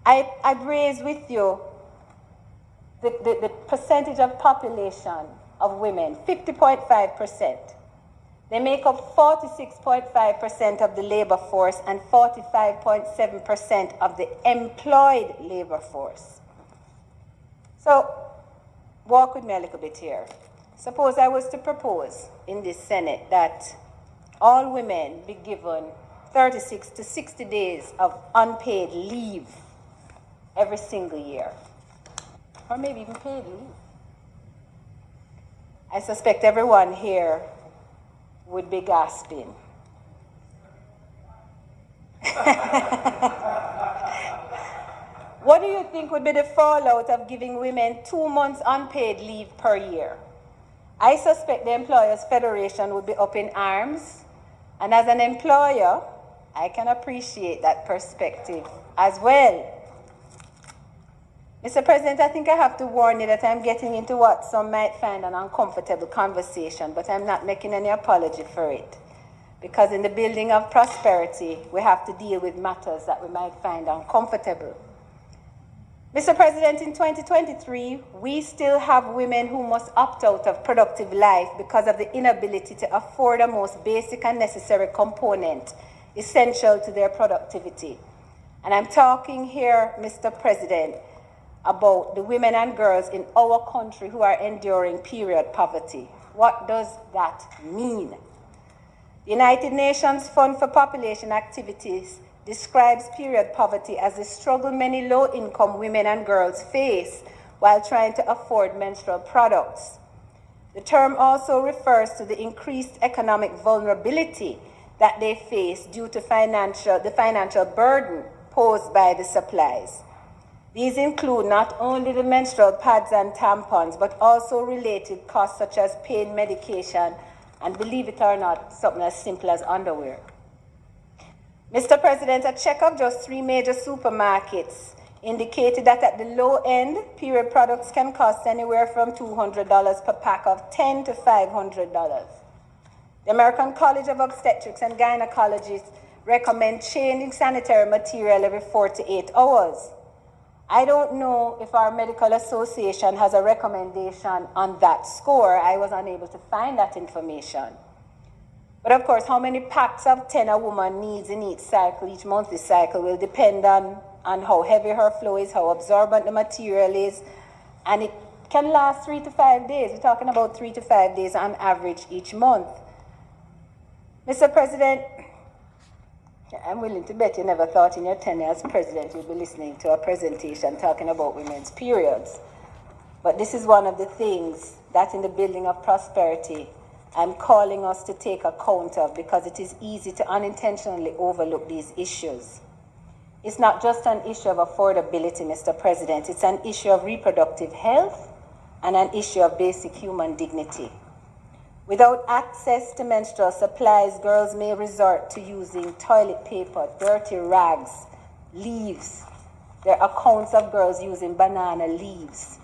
I'd raise with you the percentage of population of women, 50.5%. They make up 46.5% of the labor force and 45.7% of the employed labor force. So, walk with me a little bit here. Suppose I was to propose in this Senate that all women be given 36 to 60 days of unpaid leave every single year, or maybe even paid leave. I suspect everyone here would be gasping. What do you think would be the fallout of giving women 2 months unpaid leave per year? I suspect the Employers Federation would be up in arms, and as an employer, I can appreciate that perspective as well. Mr. President, I think I have to warn you that I'm getting into what some might find an uncomfortable conversation, but I'm not making any apology for it. Because in the building of prosperity, we have to deal with matters that we might find uncomfortable. Mr. President, in 2023, we still have women who must opt out of productive life because of the inability to afford a most basic and necessary component essential to their productivity. And I'm talking here, Mr. President, about the women and girls in our country who are enduring period poverty. What does that mean? The United Nations Fund for Population Activities describes period poverty as the struggle many low-income women and girls face while trying to afford menstrual products. The term also refers to the increased economic vulnerability that they face due to the financial burden posed by the supplies. These include not only the menstrual pads and tampons, but also related costs such as pain medication, and believe it or not, something as simple as underwear. Mr. President, a check of just 3 major supermarkets indicated that at the low end, period products can cost anywhere from $200 per pack of $10 to $500. The American College of Obstetrics and Gynecologists recommend changing sanitary material every 4 to 8 hours. I don't know if our medical association has a recommendation on that score. I was unable to find that information. But of course, how many packs of 10 a woman needs in each cycle, each monthly cycle, will depend on how heavy her flow is, how absorbent the material is, and it can last 3 to 5 days. We're talking about 3 to 5 days on average each month. Mr. President, I'm willing to bet you never thought in your tenure as president you'd be listening to a presentation talking about women's periods. But this is one of the things that in the building of prosperity I'm calling us to take account of, because it is easy to unintentionally overlook these issues. It's not just an issue of affordability, Mr. President. It's an issue of reproductive health and an issue of basic human dignity. Without access to menstrual supplies, girls may resort to using toilet paper, dirty rags, leaves. There are accounts of girls using banana leaves,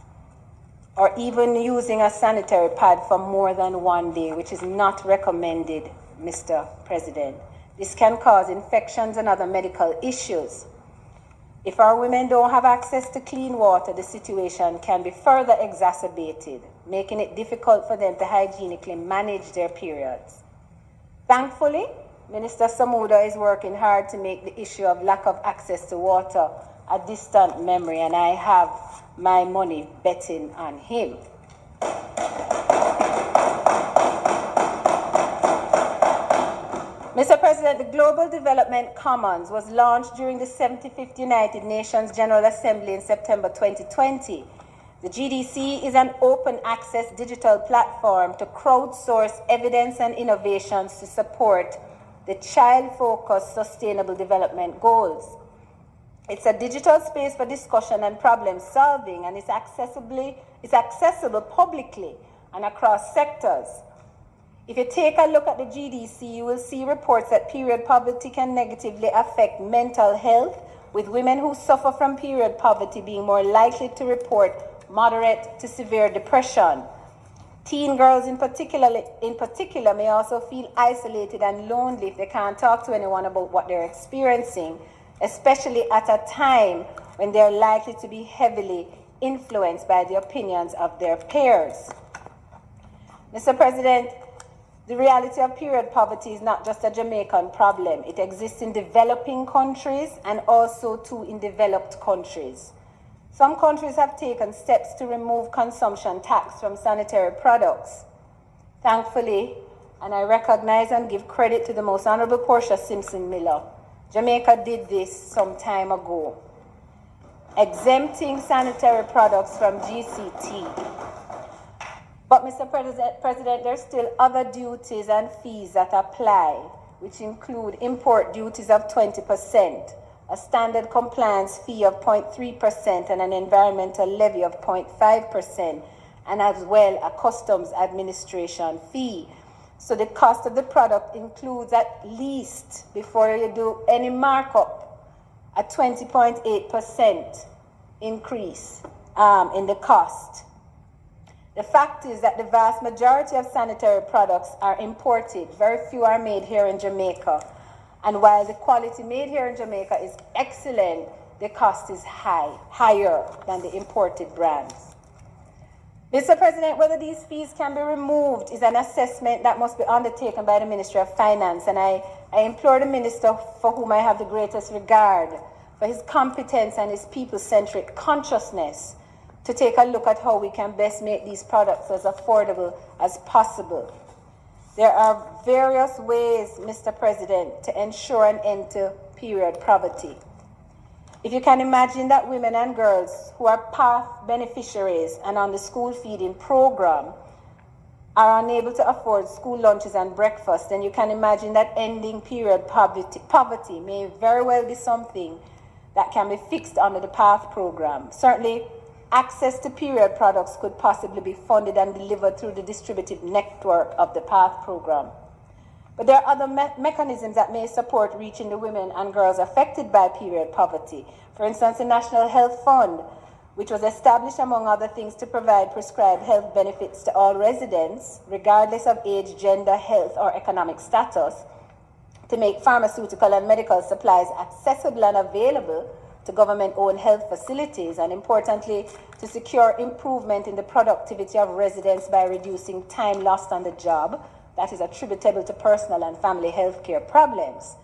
or even using a sanitary pad for more than 1 day, which is not recommended, Mr. President. This can cause infections and other medical issues. If our women don't have access to clean water, the situation can be further exacerbated, making it difficult for them to hygienically manage their periods. Thankfully, Minister Samuda is working hard to make the issue of lack of access to water a distant memory, and I have my money betting on him. Mr. President, the Global Development Commons was launched during the 75th United Nations General Assembly in September 2020. The GDC is an open access digital platform to crowdsource evidence and innovations to support the child-focused sustainable development goals. It's a digital space for discussion and problem solving, and it's accessible publicly and across sectors. If you take a look at the GDC, you will see reports that period poverty can negatively affect mental health, with women who suffer from period poverty being more likely to report moderate to severe depression. Teen girls in particular may also feel isolated and lonely if they can't talk to anyone about what they're experiencing, especially at a time when they are likely to be heavily influenced by the opinions of their peers. Mr. President, the reality of period poverty is not just a Jamaican problem. It exists in developing countries and also too in developed countries. Some countries have taken steps to remove consumption tax from sanitary products. Thankfully, and I recognize and give credit to the Most Honorable Portia Simpson Miller, Jamaica did this some time ago, exempting sanitary products from GCT. But Mr. President, there's still other duties and fees that apply, which include import duties of 20%, a standard compliance fee of 0.3%, and an environmental levy of 0.5%, and as well a customs administration fee. So the cost of the product includes at least, before you do any markup, a 20.8% increase in the cost. The fact is that the vast majority of sanitary products are imported. Very few are made here in Jamaica. And while the quality made here in Jamaica is excellent, the cost is higher than the imported brands. Mr. President, whether these fees can be removed is an assessment that must be undertaken by the Ministry of Finance. And I implore the Minister, for whom I have the greatest regard, for his competence and his people-centric consciousness, to take a look at how we can best make these products as affordable as possible. There are various ways, Mr. President, to ensure an end to period poverty. If you can imagine that women and girls who are PATH beneficiaries and on the school feeding program are unable to afford school lunches and breakfast, then you can imagine that ending period poverty may very well be something that can be fixed under the PATH program. Certainly, access to period products could possibly be funded and delivered through the distributive network of the PATH program. But there are other mechanisms that may support reaching the women and girls affected by period poverty. For instance, the National Health Fund, which was established, among other things, to provide prescribed health benefits to all residents, regardless of age, gender, health, or economic status, to make pharmaceutical and medical supplies accessible and available to government-owned health facilities, and importantly, to secure improvement in the productivity of residents by reducing time lost on the job that is attributable to personal and family health care problems.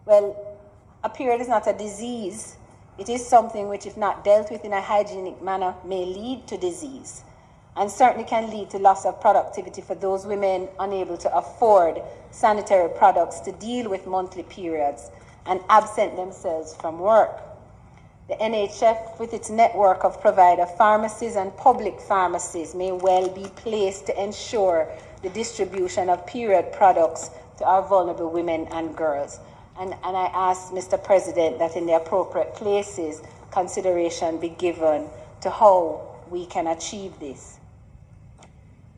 Well, a period is not a disease. It is something which, if not dealt with in a hygienic manner, may lead to disease, and certainly can lead to loss of productivity for those women unable to afford sanitary products to deal with monthly periods and absent themselves from work. The NHF, with its network of provider pharmacies and public pharmacies, may well be placed to ensure the distribution of period products to our vulnerable women and girls. And I ask, Mr. President, that in the appropriate places, consideration be given to how we can achieve this.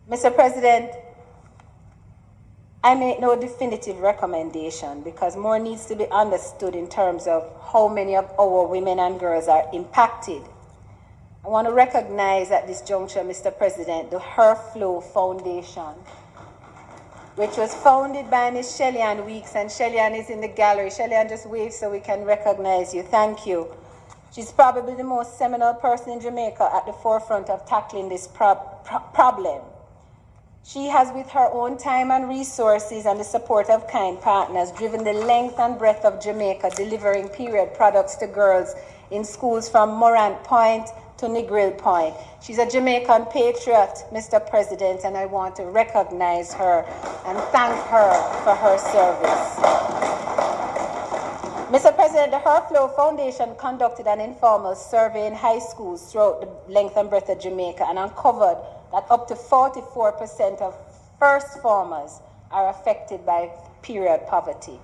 Mr. President, I make no definitive recommendation because more needs to be understood in terms of how many of our women and girls are impacted. I want to recognize at this juncture, Mr. President, the Her Flow Foundation, which was founded by Ms. Shelly-Ann Weeks, and Shelly-Ann is in the gallery. Shelly-Ann, just wave so we can recognize you. Thank you. She's probably the most seminal person in Jamaica at the forefront of tackling this problem. She has, with her own time and resources and the support of kind partners, driven the length and breadth of Jamaica, delivering period products to girls in schools from Morant Point to Negril Point. She's a Jamaican patriot, Mr. President, and I want to recognize her and thank her for her service. Mr. President, the Her Flow Foundation conducted an informal survey in high schools throughout the length and breadth of Jamaica and uncovered that up to 44% of first formers are affected by period poverty.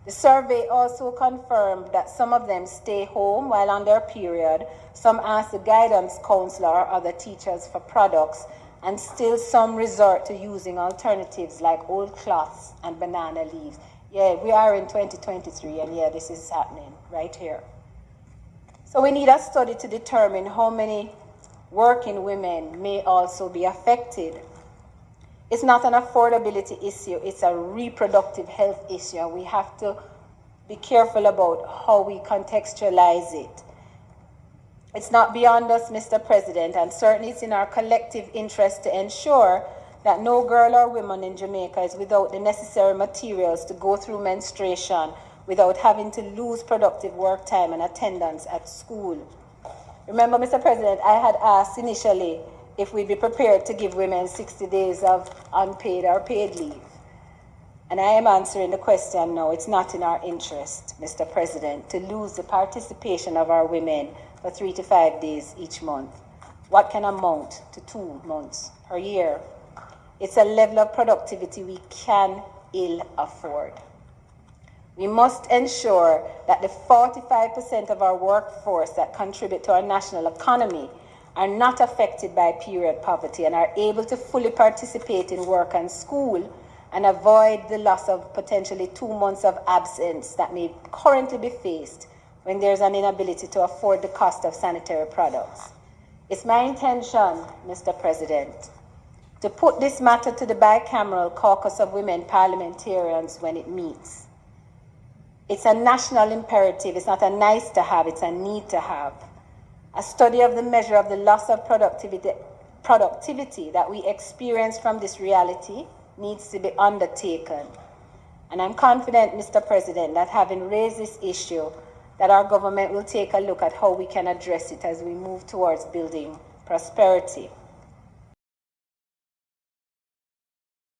The survey also confirmed that some of them stay home while on their period, some ask the guidance counselor or other teachers for products, and still some resort to using alternatives like old cloths and banana leaves. Yeah, we are in 2023, and yeah, this is happening right here. So we need a study to determine how many working women may also be affected. It's not an affordability issue, it's a reproductive health issue, and we have to be careful about how we contextualize it. It's not beyond us, Mr. President, and certainly it's in our collective interest to ensure that no girl or woman in Jamaica is without the necessary materials to go through menstruation without having to lose productive work time and attendance at school. Remember, Mr. President, I had asked initially if we'd be prepared to give women 60 days of unpaid or paid leave. And I am answering the question now. It's not in our interest, Mr. President, to lose the participation of our women for 3 to 5 days each month. What can amount to 2 months per year? It's a level of productivity we can ill afford. We must ensure that the 45% of our workforce that contribute to our national economy are not affected by period poverty and are able to fully participate in work and school and avoid the loss of potentially 2 months of absence that may currently be faced when there's an inability to afford the cost of sanitary products. It's my intention, Mr. President, to put this matter to the bicameral caucus of women parliamentarians when it meets. It's a national imperative. It's not a nice to have, it's a need to have. A study of the measure of the loss of productivity that we experience from this reality needs to be undertaken. And I'm confident, Mr. President, that having raised this issue, that our government will take a look at how we can address it as we move towards building prosperity.